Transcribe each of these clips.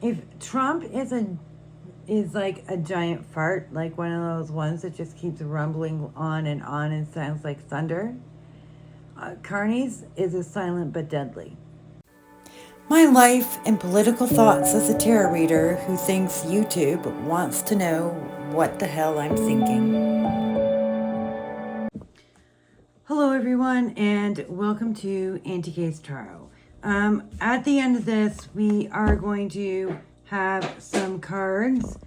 if Trump is like a giant fart, like one of those ones that just keeps rumbling on and sounds like thunder, Carney's is a silent but deadly. My life and political thoughts as a tarot reader who thinks YouTube wants to know what the hell I'm thinking. Hello everyone and welcome to Anti-Case Tarot. At the end of this, we are going to have some cards.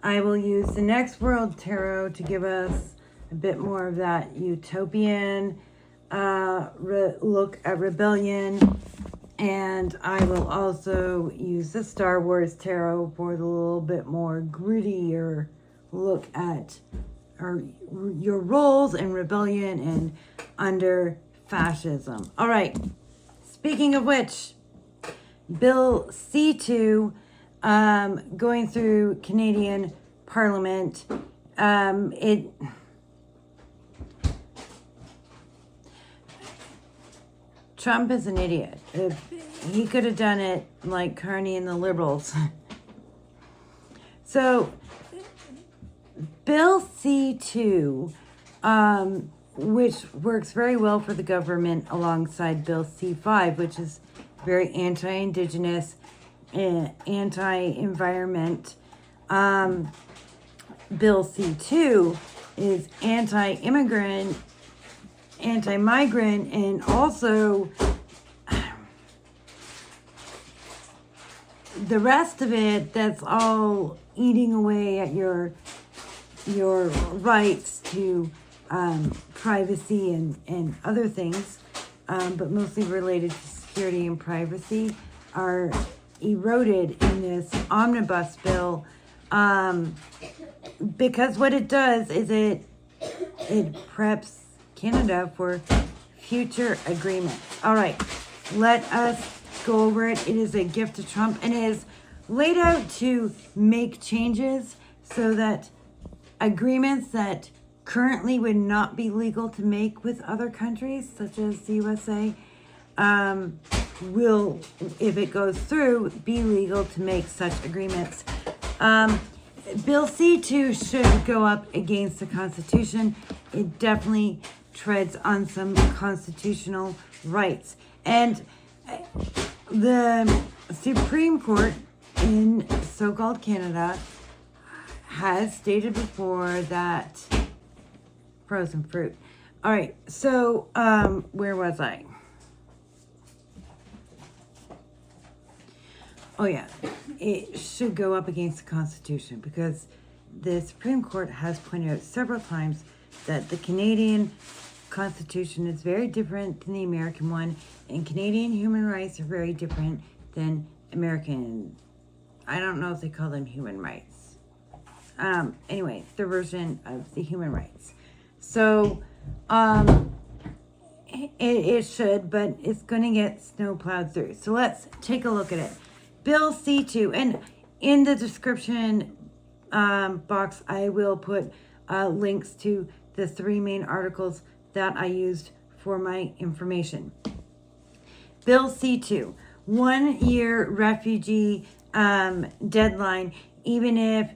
I will use the Next World Tarot to give us a bit more of that utopian look at rebellion. And I will also use the Star Wars Tarot for the little bit more grittier look at your roles in rebellion and under fascism. All right. Speaking of which, Bill C-2 going through Canadian Parliament. Trump is an idiot. He could have done it like Carney and the Liberals. So, Bill C-2, which works very well for the government alongside Bill C-5, which is very anti-Indigenous, anti-environment. Bill C-2 is anti-immigrant, anti-migrant, and also the rest of it, that's all eating away at your rights to privacy and other things, but mostly related to security and privacy, are eroded in this omnibus bill, because what it does is it preps Canada for future agreements. All right, let us go over it. It is a gift to Trump and it is laid out to make changes so that agreements that currently would not be legal to make with other countries, such as the USA, will, if it goes through, be legal to make such agreements. Bill C-2 should go up against the Constitution. It definitely treads on some constitutional rights. And the Supreme Court in so-called Canada has stated before that frozen fruit. All right, so where was I? Oh yeah, it should go up against the Constitution because the Supreme Court has pointed out several times that the Canadian Constitution is very different than the American one, and Canadian human rights are very different than American. I don't know if they call them human rights. Anyway, the version of the human rights. So, it should, but it's going to get snowplowed through. So let's take a look at it. Bill C-2, and in the description box, I will put links to the 3 main articles that I used for my information. Bill C-2, 1 year refugee deadline, even if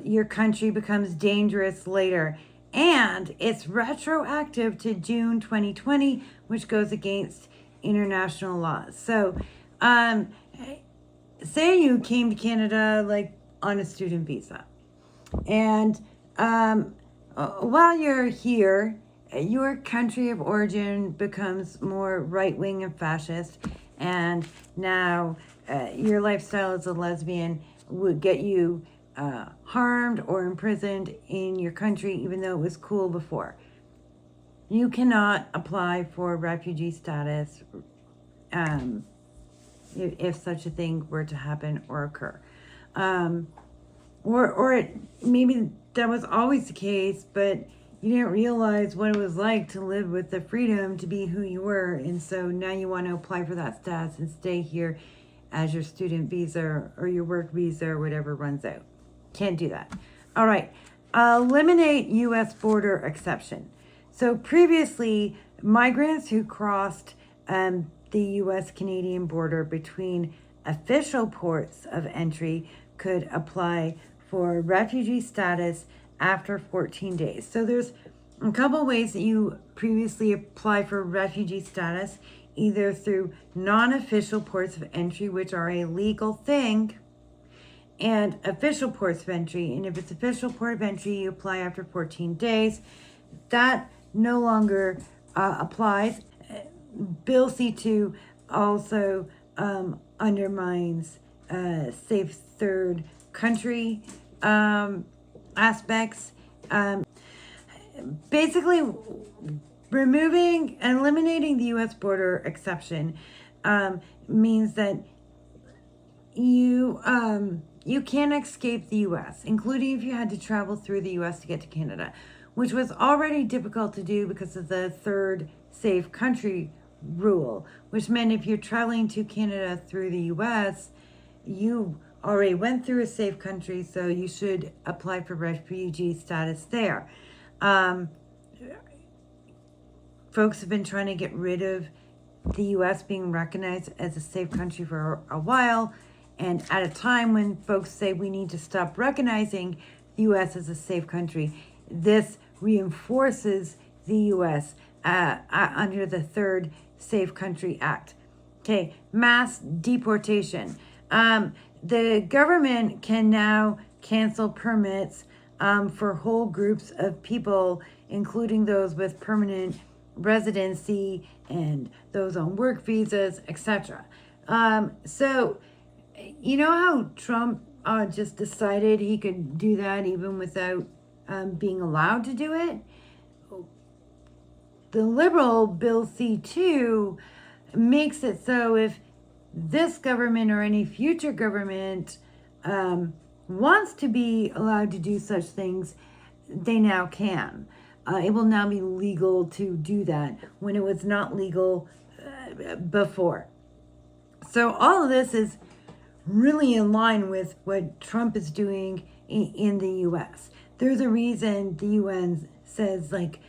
your country becomes dangerous later. And it's retroactive to June 2020, which goes against international laws. So, say you came to Canada like on a student visa, and while you're here, your country of origin becomes more right-wing and fascist, and now your lifestyle as a lesbian would get you harmed or imprisoned in your country, even though it was cool before. You cannot apply for refugee status if such a thing were to happen or occur. Maybe that was always the case, but you didn't realize what it was like to live with the freedom to be who you were, and so now you want to apply for that status and stay here as your student visa or your work visa or whatever runs out. Can't do that. All right. Eliminate U.S. border exception. So previously, migrants who crossed the U.S.-Canadian border between official ports of entry could apply for refugee status after 14 days. So there's a couple ways that you previously apply for refugee status, either through non-official ports of entry, which are a legal thing, and official ports of entry. And if it's official port of entry, you apply after 14 days. That no longer applies. Bill C-2 also undermines safe third country aspects. Basically, eliminating the U.S. border exception means that you can't escape the U.S., including if you had to travel through the U.S. to get to Canada, which was already difficult to do because of the third safe country rule, which meant if you're traveling to Canada through the U.S., you already went through a safe country, so you should apply for refugee status there. Folks have been trying to get rid of the U.S. being recognized as a safe country for a while, and at a time when folks say we need to stop recognizing the U.S. as a safe country, this reinforces the U.S. Under the Third Safe Country Act. Okay, mass deportation. The government can now cancel permits for whole groups of people, including those with permanent residency and those on work visas, etc. So, you know how Trump just decided he could do that even without being allowed to do it? The liberal Bill C-2 makes it so if this government or any future government wants to be allowed to do such things, they now can. It will now be legal to do that when it was not legal before. So all of this is really in line with what Trump is doing in the U.S. There's a reason the UN says like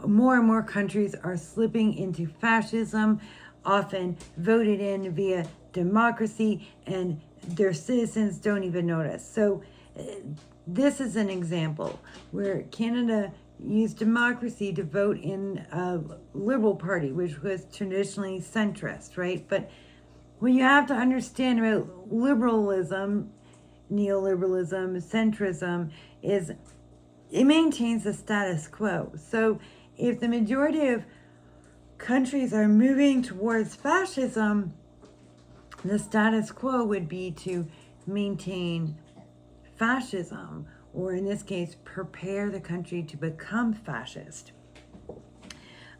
more and more countries are slipping into fascism, often voted in via democracy, and their citizens don't even notice. So this is an example where Canada used democracy to vote in a Liberal Party, which was traditionally centrist, right? But what you have to understand about liberalism, neoliberalism, centrism, is it maintains the status quo. So if the majority of countries are moving towards fascism, the status quo would be to maintain fascism, or in this case, prepare the country to become fascist.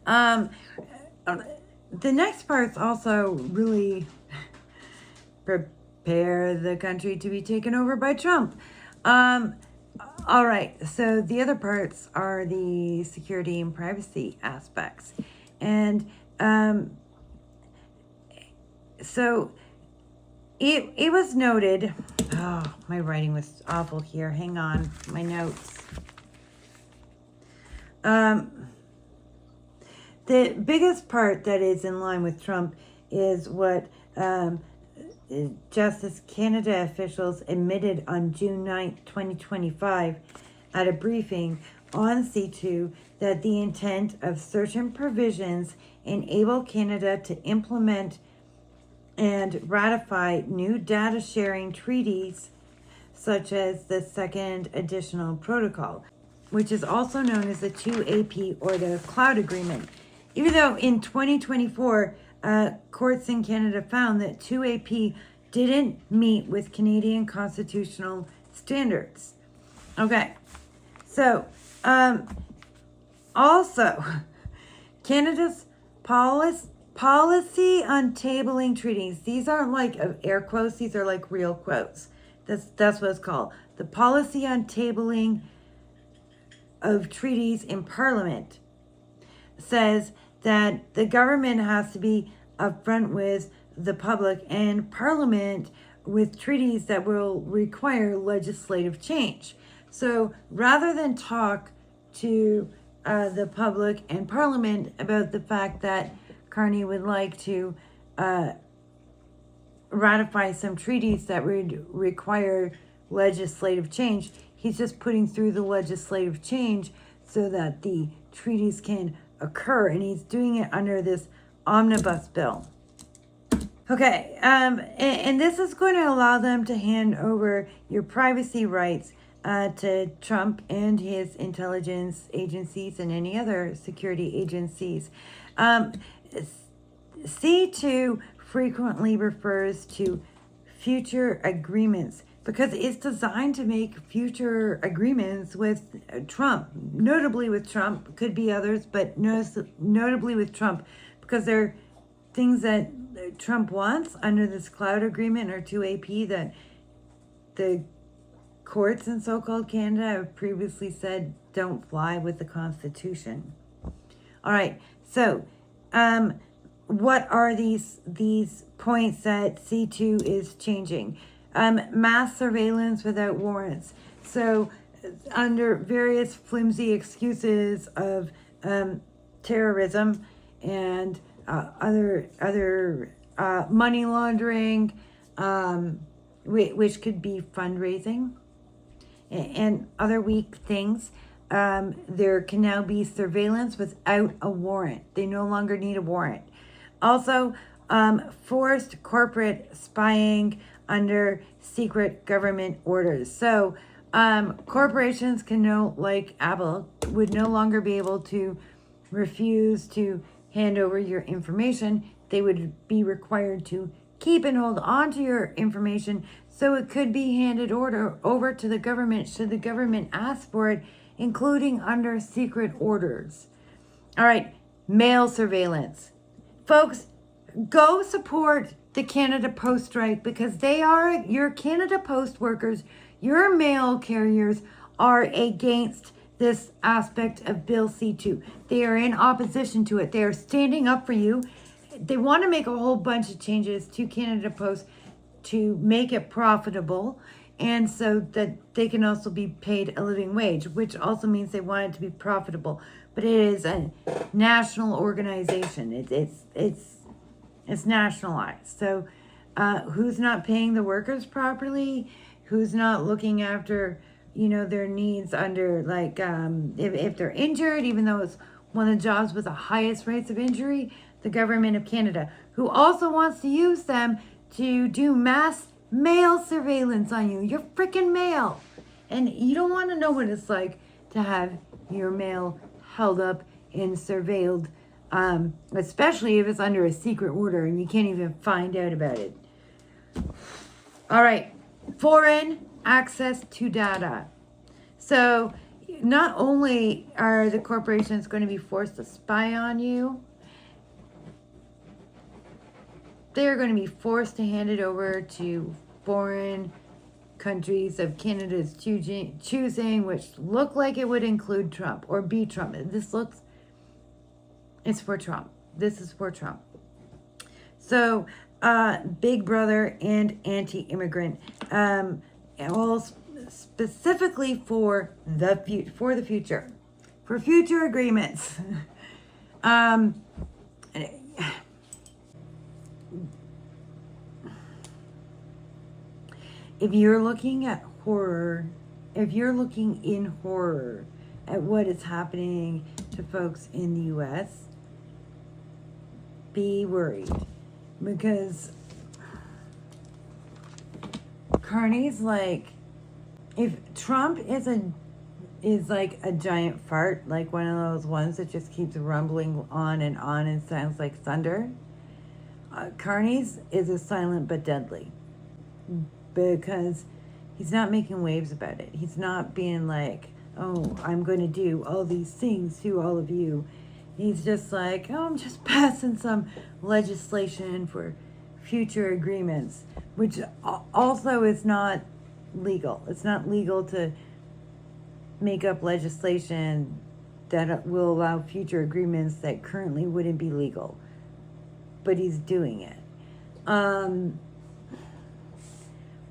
The next part's also really prepare the country to be taken over by Trump. All right, so the other parts are the security and privacy aspects. And so it was noted, oh, my writing was awful here. Hang on, my notes. The biggest part that is in line with Trump is what Justice Canada officials admitted on June 9th, 2025 at a briefing on C-2 that the intent of certain provisions enable Canada to implement and ratify new data sharing treaties such as the Second Additional Protocol, which is also known as the 2AP or the Cloud Agreement. Even though in 2024, courts in Canada found that 2AP didn't meet with Canadian constitutional standards. Okay, so also Canada's policy on tabling treaties. These aren't like air quotes, these are like real quotes. That's what it's called. The policy on tabling of treaties in Parliament says that the government has to be upfront with the public and Parliament with treaties that will require legislative change. So rather than talk to the public and Parliament about the fact that CARNEY would like to ratify some treaties that would require legislative change. He's just putting through the legislative change so that the treaties can occur, and he's doing it under this omnibus bill. Okay, and this is going to allow them to hand over your privacy rights to Trump and his intelligence agencies and any other security agencies. C-2 frequently refers to future agreements because it's designed to make future agreements with Trump, notably with Trump, could be others, but notably with Trump, because they're things that Trump wants under this cloud agreement or 2AP that the courts in so-called Canada have previously said don't fly with the Constitution. All right, so what are these points that C-2 is changing? Mass surveillance without warrants. So under various flimsy excuses of terrorism and other money laundering, which could be fundraising and other weak things, there can now be surveillance without a warrant. They no longer need a warrant. Also, forced corporate spying under secret government orders. So corporations like Apple, would no longer be able to refuse to hand over your information. They would be required to keep and hold on to your information so it could be handed over to the government should the government ask for it, including under secret orders. All right, mail surveillance. Folks, go support the Canada Post strike because they are your Canada Post workers, your mail carriers are against this aspect of Bill C-2. They are in opposition to it. They are standing up for you. They want to make a whole bunch of changes to Canada Post to make it profitable, and so that they can also be paid a living wage, which also means they want it to be profitable. But it is a national organization. It's nationalized. So who's not paying the workers properly? Who's not looking after, their needs under, if they're injured, even though it's one of the jobs with the highest rates of injury, the government of Canada, who also wants to use them to do mass mail surveillance on you, your freaking mail. And you don't want to know what it's like to have your mail held up and surveilled, especially if it's under a secret order and you can't even find out about it. All right, foreign access to data. So not only are the corporations going to be forced to spy on you, they're going to be forced to hand it over to foreign countries of Canada's choosing, which look like it would include Trump or be Trump. It's for Trump. This is for Trump. So, Big Brother and anti-immigrant, all specifically for the future, for future agreements. If you're looking at horror, if you're looking in horror at what is happening to folks in the U.S., be worried, because CARNEY's if Trump is like a giant fart, like one of those ones that just keeps rumbling on and sounds like thunder, CARNEY's is a silent but deadly, because he's not making waves about it. He's not being like, oh, I'm going to do all these things to all of you. He's just like, oh, I'm just passing some legislation for future agreements, which also is not legal. It's not legal to make up legislation that will allow future agreements that currently wouldn't be legal. But he's doing it.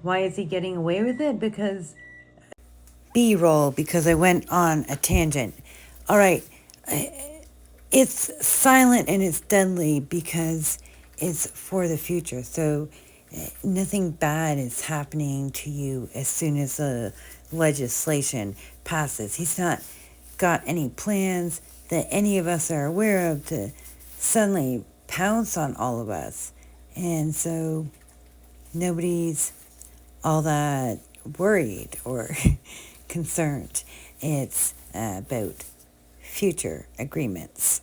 Why is he getting away with it? Because B-roll, because I went on a tangent. All right. It's silent and it's deadly because it's for the future. So nothing bad is happening to you as soon as the legislation passes. He's not got any plans that any of us are aware of to suddenly pounce on all of us. And so nobody's all that worried or concerned. It's about future agreements.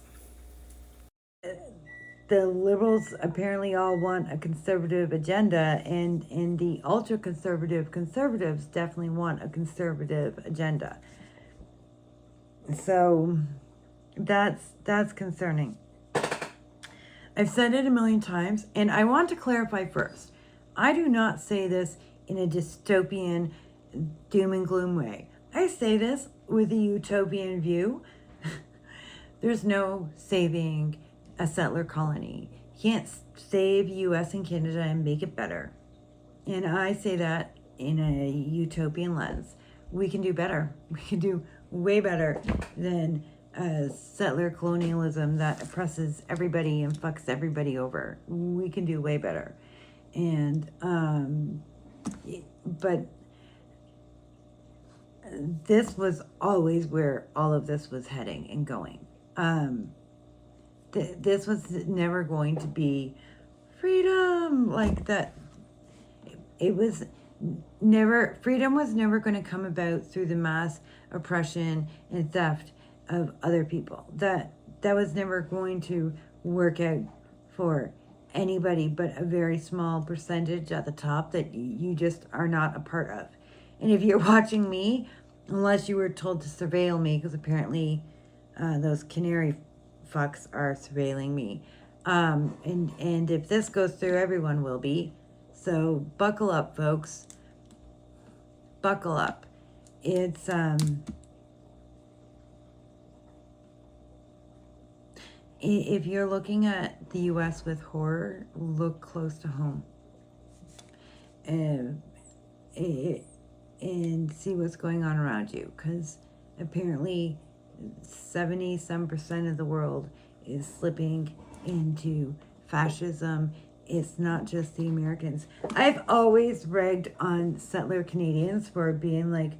The liberals apparently all want a conservative agenda, and the ultra-conservative conservatives definitely want a conservative agenda. So that's concerning. I've said it a million times, and I want to clarify first. I do not say this in a dystopian, doom and gloom way. I say this with a utopian view. There's no saving a settler colony. You can't save US and Canada and make it better. And I say that in a utopian lens. We can do better. We can do way better than settler colonialism that oppresses everybody and fucks everybody over. We can do way better. And but this was always where all of this was heading and going. This was never going to be freedom like that. It was never, freedom was never going to come about through the mass oppression and theft of other people. That was never going to work out for anybody but a very small percentage at the top that you just are not a part of. And if you're watching me, unless you were told to surveil me, because apparently those canary fucks are surveilling me. And if this goes through, everyone will be. So buckle up, folks. Buckle up. It's if you're looking at the US with horror, look close to home. And see what's going on around you, because apparently 70% of the world is slipping into fascism. It's not just the Americans. I've always ragged on settler Canadians for being like,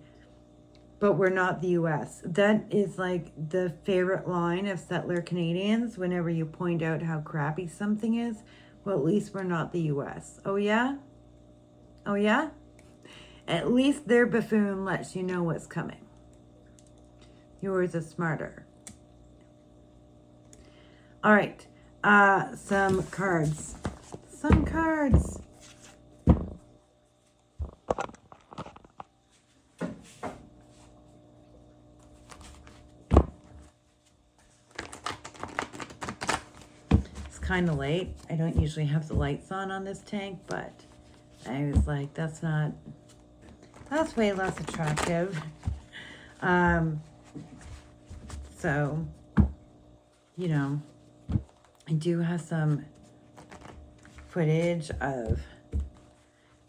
but we're not the US. That is like the favorite line of settler Canadians whenever you point out how crappy something is. Well, at least we're not the US. Oh yeah? Oh yeah? At least their buffoon lets you know what's coming. Yours is smarter. All right, some cards. Some cards. It's kind of late. I don't usually have the lights on this tank, but I was like, that's way less attractive. So, you know, I do have some footage of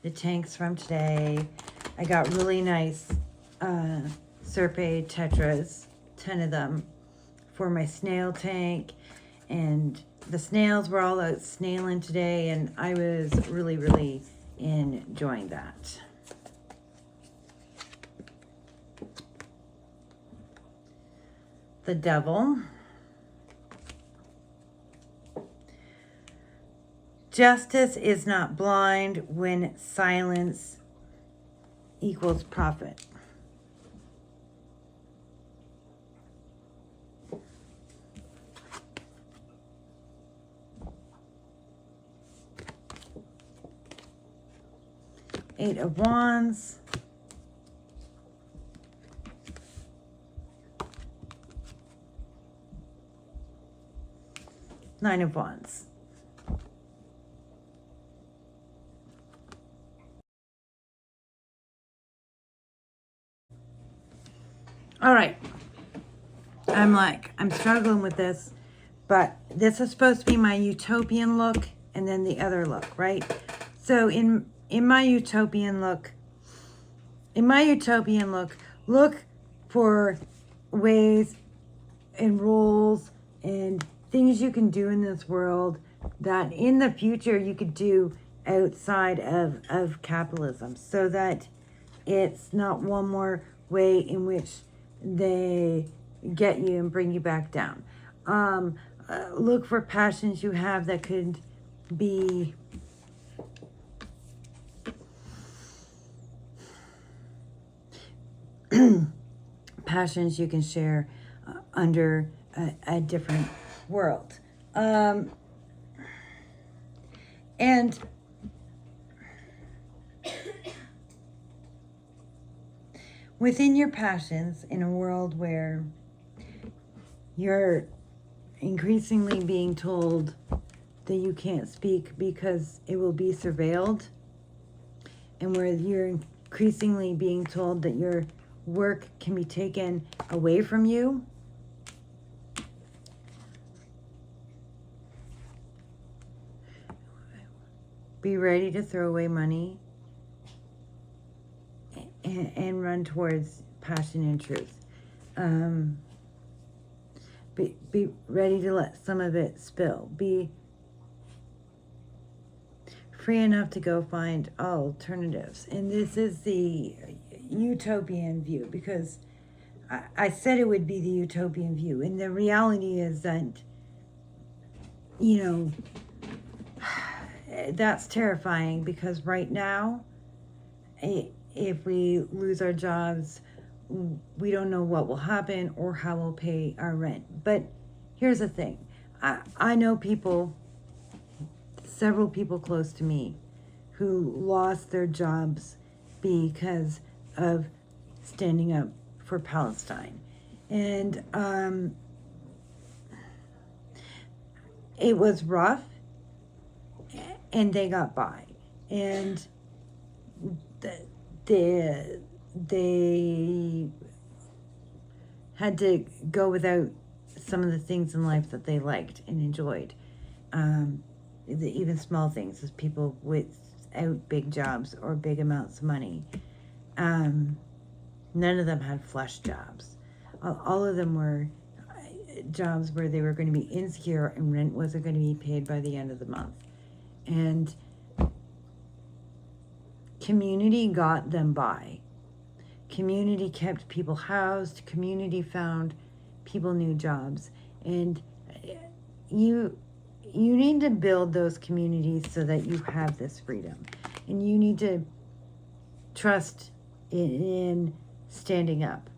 the tanks from today. I got really nice Serpe Tetras, 10 of them, for my snail tank. And the snails were all out snailing today, and I was really, really enjoying that. The Devil. Justice is not blind when silence equals profit. Eight of Wands. Nine of Wands. All right. I'm struggling with this, but this is supposed to be my utopian look and then the other look, right? So in my utopian look, look for ways and rules and things you can do in this world that in the future you could do outside of capitalism, so that it's not one more way in which they get you and bring you back down. Look for passions you have that could be passions you can share under a different world. And within your passions, in a world where you're increasingly being told that you can't speak because it will be surveilled, and where you're increasingly being told that your work can be taken away from you, be ready to throw away money and run towards passion and truth. Be ready to let some of it spill. Be free enough to go find alternatives. And this is the utopian view, because I said it would be the utopian view. And the reality is that, you know, that's terrifying, because right now, if we lose our jobs, we don't know what will happen or how we'll pay our rent. But here's the thing. I know people, several people close to me, who lost their jobs because of standing up for Palestine. And it was rough, and they got by. And they had to go without some of the things in life that they liked and enjoyed. Even small things, as people without big jobs or big amounts of money. None of them had flush jobs. All of them were jobs where they were going to be insecure and rent wasn't going to be paid by the end of the month. And community got them by. Community kept people housed. Community found people new jobs. And you need to build those communities so that you have this freedom. And you need to trust in standing up.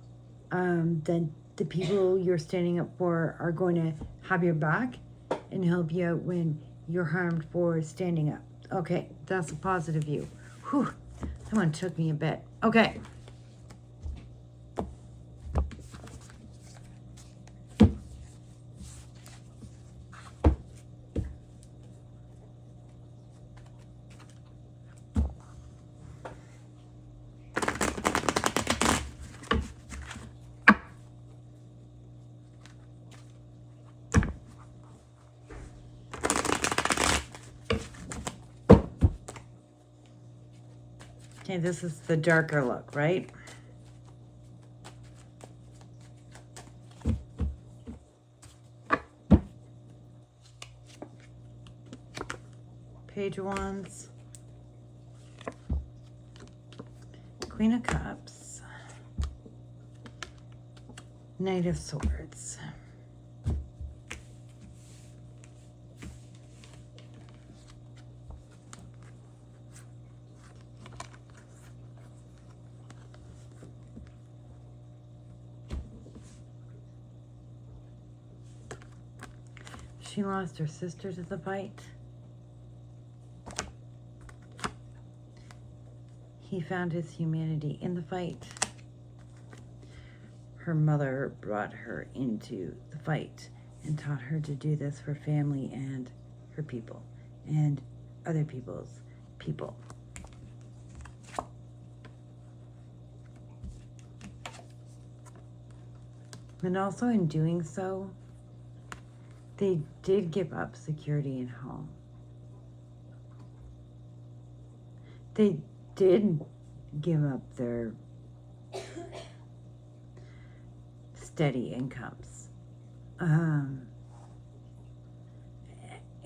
That the people you're standing up for are going to have your back and help you out when you're harmed for standing up. Okay, that's a positive view. Whew, that one took me a bit. Okay. Okay, this is the darker look, right? Page of Wands, Queen of Cups, Knight of Swords. She lost her sister to the fight. He found his humanity in the fight. Her mother brought her into the fight and taught her to do this for family and her people and other people's people. And also in doing so, they did give up security and home. They did give up their steady incomes.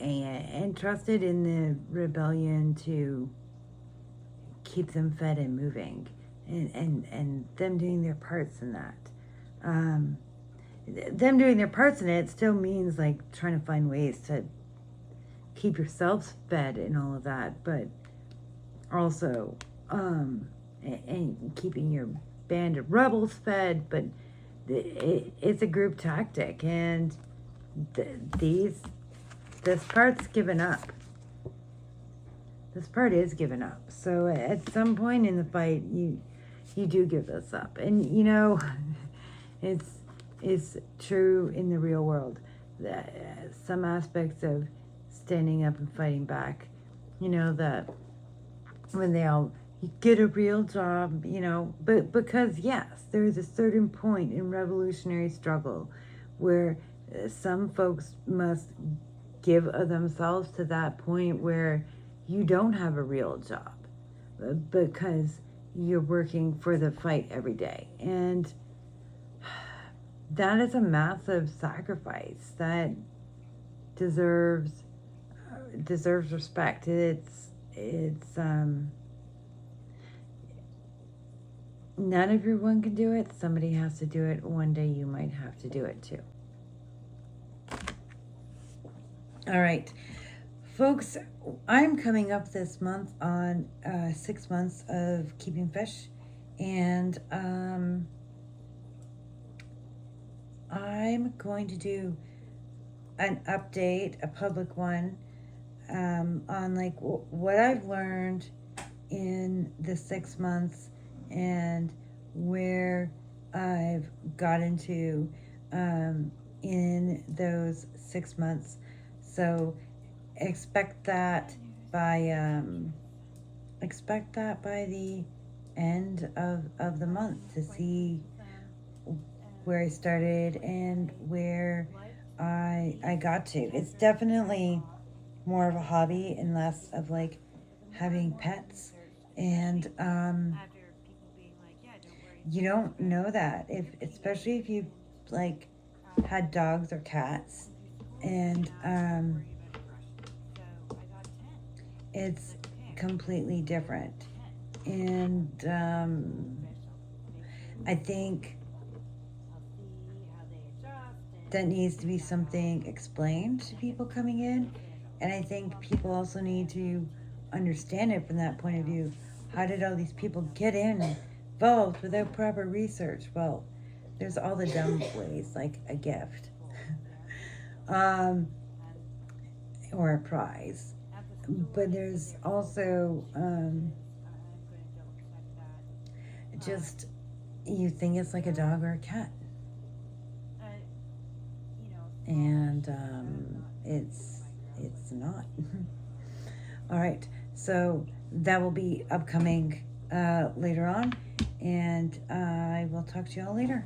and trusted in the rebellion to keep them fed and moving, and them doing their parts in that. Them doing their parts in it still means like trying to find ways to keep yourselves fed and all of that, but also and keeping your band of rebels fed. But it's a group tactic, and this part's given up. This part is given up. So at some point in the fight, you do give this up, and you know it's true in the real world that some aspects of standing up and fighting back, you know, that when they all get a real job, you know, but because yes, there is a certain point in revolutionary struggle where some folks must give of themselves to that point where you don't have a real job because you're working for the fight every day. And that is a massive sacrifice that deserves respect. It's not everyone can do it. Somebody has to do it. One day you might have to do it too. All right, folks, I'm coming up this month on 6 months of keeping fish, and I'm going to do an update, a public one, on like what I've learned in the 6 months and where I've gotten to in those 6 months. So expect that by the end of the month to see where I started and where I got to. It's definitely more of a hobby and less of like having pets, and you don't know that especially if you like had dogs or cats, and it's completely different. And I think that needs to be something explained to people coming in, and I think people also need to understand it from that point of view. How did all these people get involved without proper research? Well, there's all the dumb ways, like a gift or a prize, but there's also just you think it's like a dog or a cat, and it's not. All right, so that will be upcoming later on, and I will talk to you all later.